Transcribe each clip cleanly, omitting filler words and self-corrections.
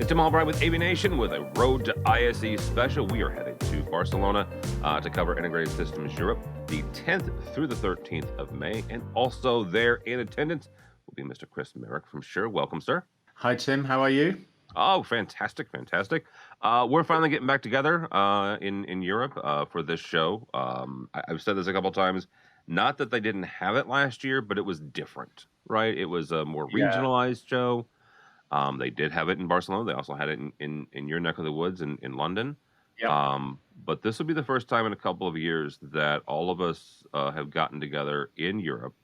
It's Tim Albright with AVNation with a Road to ISE special. We are headed to Barcelona to cover Integrated Systems Europe the 10th through the 13th of May. And also there in attendance will be Mr. Chris Merrick from Shure. Welcome, sir. Hi, Tim. How are you? Oh, fantastic. We're finally getting back together in Europe for this show. I've said this a couple times. Not that they didn't have it last year, but it was different, right? It was a more Yeah. regionalized show. They did have it in Barcelona. They also had it in your neck of the woods in London. Yep. But this will be the first time in a couple of years that all of us have gotten together in Europe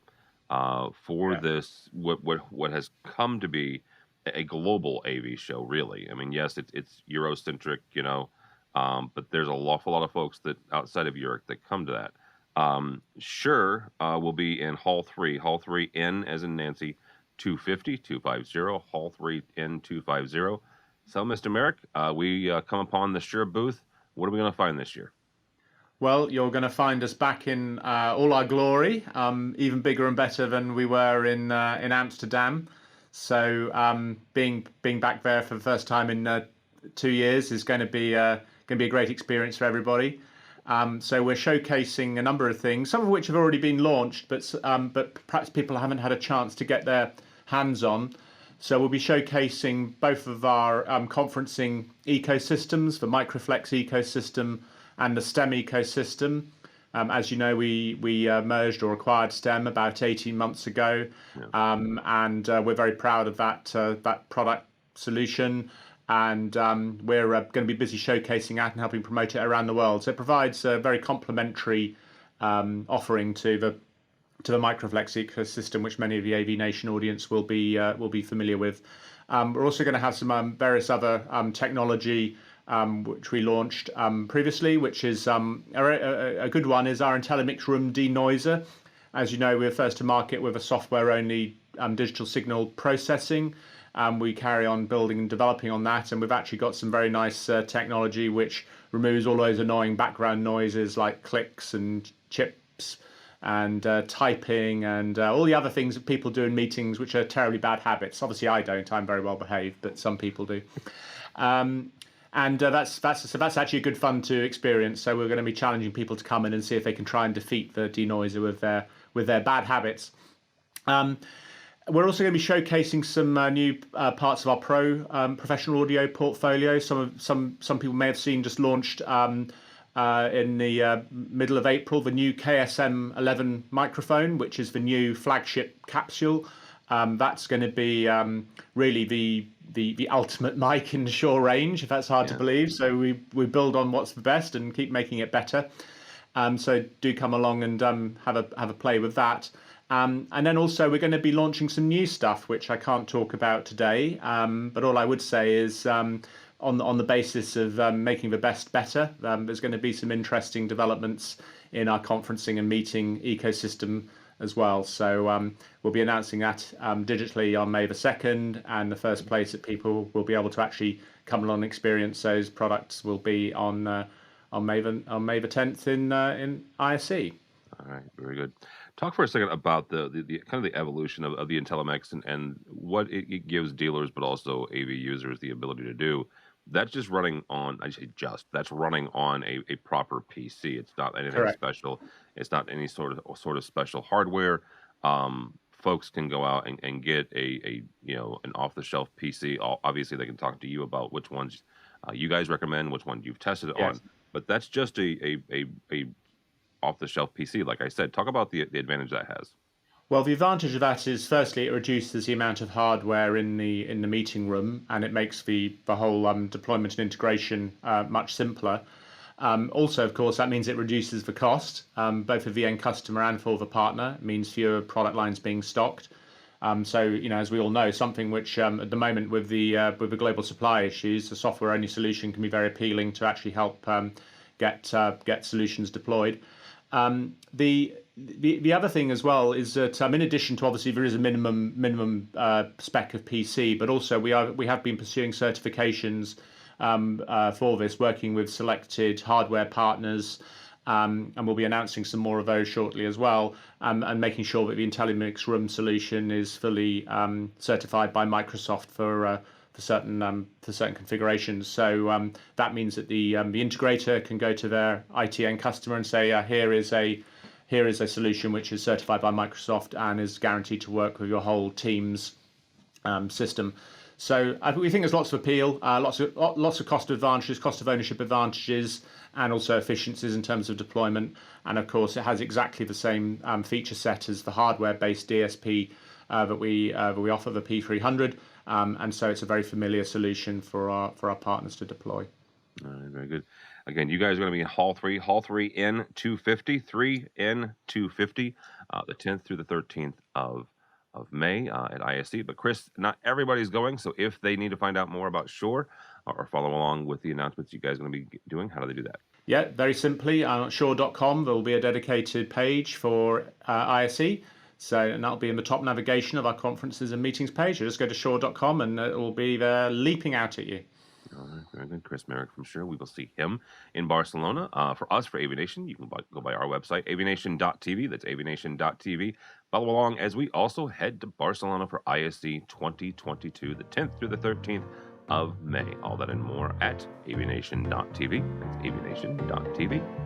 for this what has come to be a global AV show. Really, I mean, yes, it's Eurocentric, but there's an awful lot of folks that outside of Europe that come to that. Shure will be in Hall 3, Hall 3N as in Nancy. 250, Hall 3N 250. So, Mr. Merrick, we come upon the Shure booth. What are we going to find this year? Well, you're going to find us back in all our glory, even bigger and better than we were in Amsterdam. So, being back there for the first time in 2 years is going to be a great experience for everybody. So we're showcasing a number of things, some of which have already been launched, but perhaps people haven't had a chance to get their hands on. So we'll be showcasing both of our conferencing ecosystems, the Microflex ecosystem and the STEM ecosystem. As you know, we merged or acquired STEM about 18 months ago, and we're very proud of that product solution. And we're going to be busy showcasing that and helping promote it around the world. So it provides a very complementary offering to the Microflex ecosystem, which many of the AVNation audience will be familiar with. We're also going to have some various other technology which we launched previously, which is a good one is our IntelliMix Room denoiser. As you know, we're first to market with a software-only digital signal processing. We carry on building and developing on that, and we've actually got some very nice technology which removes all those annoying background noises like clicks and chips and typing and all the other things that people do in meetings, which are terribly bad habits. Obviously, I don't. I'm very well behaved, but some people do. And that's actually good fun to experience. So we're going to be challenging people to come in and see if they can try and defeat the denoiser with their bad habits. We're also going to be showcasing some new parts of our professional audio portfolio. Some people may have seen just launched in the middle of April the new KSM 11 microphone, which is the new flagship capsule. That's going to be really the ultimate mic in the Shure range, if that's hard to believe. So we build on what's the best and keep making it better. So do come along and have a play with that. And then also we're going to be launching some new stuff, which I can't talk about today. But all I would say is on the basis of making the best better, there's going to be some interesting developments in our conferencing and meeting ecosystem as well. So we'll be announcing that digitally on May the 2nd, and the first place that people will be able to actually come along and experience those products will be on May the 10th in ISE. All right, very good. Talk for a second about the kind of the evolution of the IntelliMix and what it gives dealers, but also AV users the ability to do. That's just running on, that's running on a proper PC. It's not anything Correct. special. It's not any sort of special hardware. Folks can go out and get an off-the-shelf PC. Obviously, they can talk to you about which ones you guys recommend, which one you've tested it on. But that's just a off-the-shelf PC. Like I said, talk about the advantage that has. Well, the advantage of that is, firstly, it reduces the amount of hardware in the meeting room, and it makes the whole deployment and integration much simpler. Also, of course, that means it reduces the cost, both for the end customer and for the partner. It means fewer product lines being stocked. So, as we all know, something which at the moment with the global supply issues, the software-only solution can be very appealing to actually help get solutions deployed. The other thing as well is that in addition to, obviously there is a minimum spec of PC, but also we have been pursuing certifications for this, working with selected hardware partners, and we'll be announcing some more of those shortly as well, and making sure that the IntelliMix Room solution is fully certified by Microsoft for for certain configurations. So that means that the integrator can go to their IT end customer and say, here is a solution which is certified by Microsoft and is guaranteed to work with your whole team's system. So we think there's lots of appeal, lots of cost advantages, cost of ownership advantages, and also efficiencies in terms of deployment. And of course, it has exactly the same feature set as the hardware-based DSP that we offer, the P300. And so it's a very familiar solution for our partners to deploy. All right, very good. Again, you guys are going to be in Hall 3 N250, 3N250, the 10th through the 13th of May at ISE. But Chris, not everybody's going, so if they need to find out more about Shure or follow along with the announcements you guys are going to be doing, how do they do that? Yeah, very simply, on Shure.com, there will be a dedicated page for ISE. So, and that'll be in the top navigation of our conferences and meetings page. You just go to Shure.com and it will be there leaping out at you. All right, very good. Chris Merrick from Shure. We will see him in Barcelona. For us, for AVNation, you can go by our website, avnation.tv. That's avnation.tv. Follow along as we also head to Barcelona for ISE 2022, the 10th through the 13th of May. All that and more at avnation.tv. That's avnation.tv.